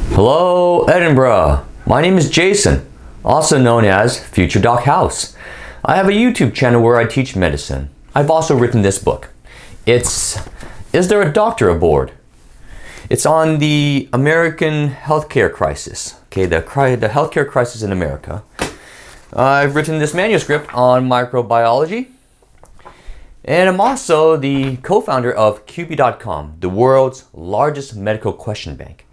Hello, Edinburgh. My name is Jason, also known as Future Doc House. I have a YouTube channel where I teach medicine. I've also written this book. It's Is There a Doctor Aboard? It's on the American healthcare crisis. Okay, the healthcare crisis in America. I've written this manuscript on microbiology. And I'm also the co-founder of QUPI.com, the world's largest medical question bank.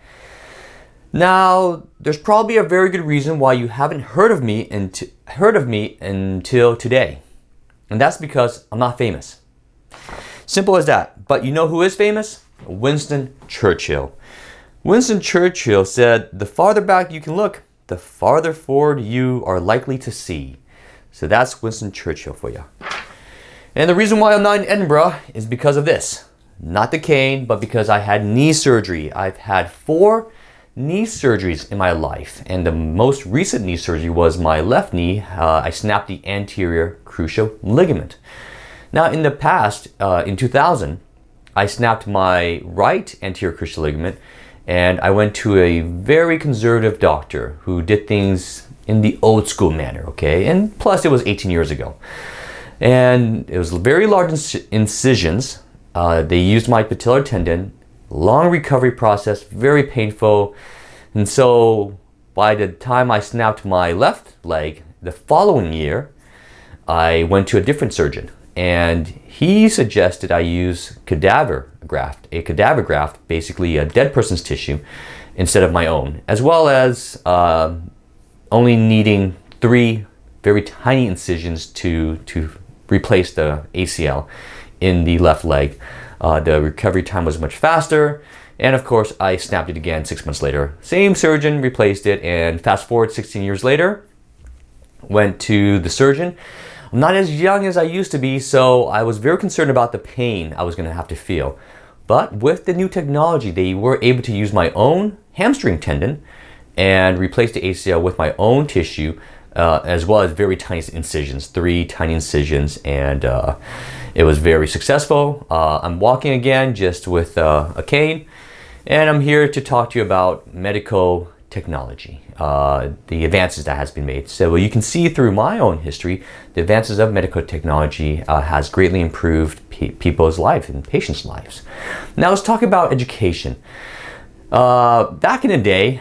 Now, there's probably a very good reason why you haven't heard of me until today. And that's because I'm not famous. Simple as that. But you know who is famous? Winston Churchill. Winston Churchill said, "The farther back you can look, the farther forward you are likely to see." So that's Winston Churchill for you. And the reason why I'm not in Edinburgh is because of this. Not the cane, but because I had knee surgery. I've had 4 knee surgeries in my life, and the most recent knee surgery was my left knee. I snapped the anterior cruciate ligament. Now in the past, in 2000, I snapped my right anterior cruciate ligament, and I went to a very conservative doctor who did things in the old school manner, okay? And plus it was 18 years ago. And it was very large incisions. They used my patellar tendon. Long recovery process, very painful. And so by the time I snapped my left leg the following year, I went to a different surgeon, and he suggested I use a cadaver graft, basically a dead person's tissue, instead of my own, as well as only needing 3 very tiny incisions to replace the ACL in the left leg. The recovery time was much faster, and of course I snapped it again 6 months later. Same surgeon replaced it, and fast forward 16 years later, went to the surgeon. I'm not as young as I used to be, so I was very concerned about the pain I was going to have to feel. But with the new technology, they were able to use my own hamstring tendon and replace the ACL with my own tissue, as well as very tiny incisions, 3 tiny incisions, and it was very successful. I'm walking again, just with a cane, and I'm here to talk to you about medical technology, the advances that has been made. So you can see through my own history, the advances of medical technology has greatly improved people's lives and patients' lives. Now let's talk about education. Back in the day,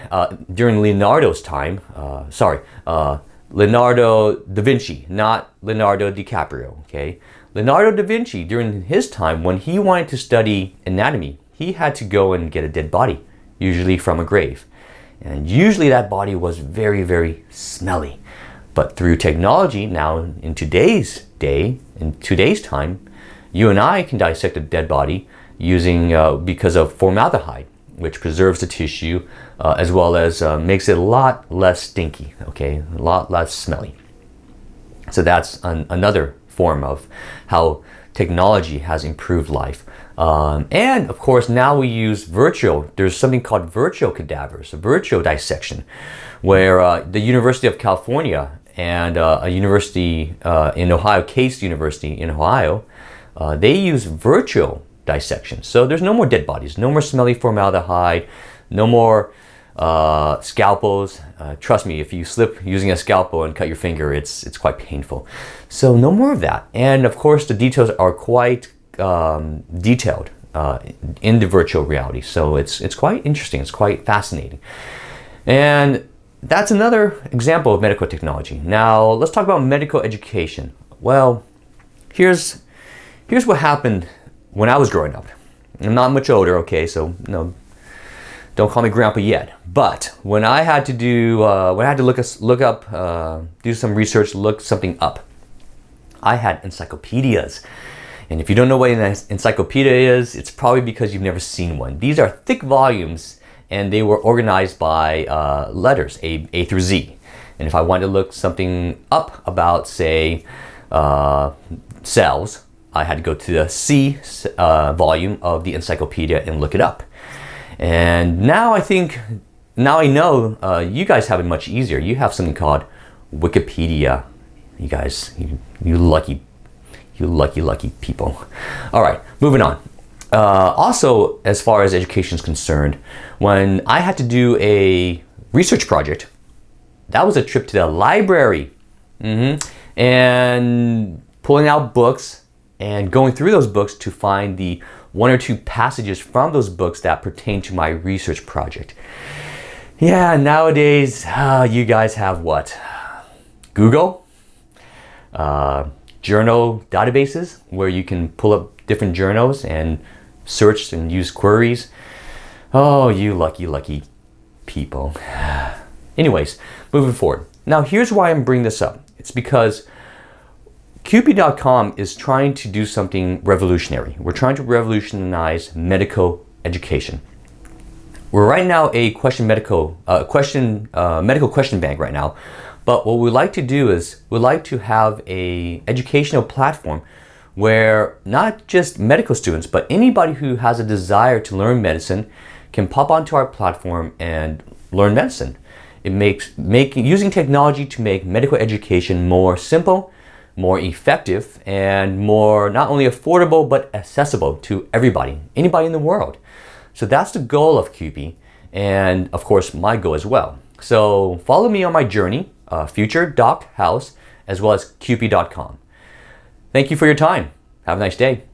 during Leonardo's time, Leonardo da Vinci, not Leonardo DiCaprio, okay? Leonardo da Vinci, during his time, when he wanted to study anatomy, he had to go and get a dead body, usually from a grave. And usually that body was very, very smelly. But through technology, now in today's time, you and I can dissect a dead body using, because of formaldehyde, which preserves the tissue, as well as makes it a lot less stinky, okay? A lot less smelly. So that's another form of how technology has improved life. And of course, now we use there's something called virtual cadavers, virtual dissection, where the University of California and a university in Ohio, Case University in Ohio, they use virtual dissection. So there's no more dead bodies, no more smelly formaldehyde, no more scalpels. Trust me, if you slip using a scalpel and cut your finger, it's quite painful. So no more of that. And of course, the details are quite detailed in the virtual reality. So it's quite interesting. It's quite fascinating. And that's another example of medical technology. Now let's talk about medical education. Well, here's what happened when I was growing up. I'm not much older, okay, so no, don't call me grandpa yet. But when I had to do do some research, look something up, I had encyclopedias. And if you don't know what an encyclopedia is, it's probably because you've never seen one. These are thick volumes, and they were organized by letters, A through Z. And if I wanted to look something up about, say, cells, I had to go to the C volume of the encyclopedia and look it up. And now I know you guys have it much easier. You have something called Wikipedia. You guys, you lucky people. All right, moving on. Also, as far as education is concerned, when I had to do a research project, that was a trip to the library. And pulling out books and going through those books to find the one or two passages from those books that pertain to my research project. Yeah, nowadays, you guys have what? Google? Journal databases where you can pull up different journals and search and use queries. Oh, you lucky people. Anyways, moving forward. Now here's why I'm bringing this up. It's because QUPI.com is trying to do something revolutionary. We're trying to revolutionize medical education. We're right now a medical question bank right now. But what we'd like to do is we'd like to have a educational platform where not just medical students, but anybody who has a desire to learn medicine can pop onto our platform and learn medicine. It makes using technology to make medical education more simple, more effective, and more not only affordable but accessible to everybody, anybody in the world. So that's the goal of QUPI, and of course my goal as well. So follow me on my journey, Future Doc House, as well as QUPI.com. Thank you for your time. Have a nice day.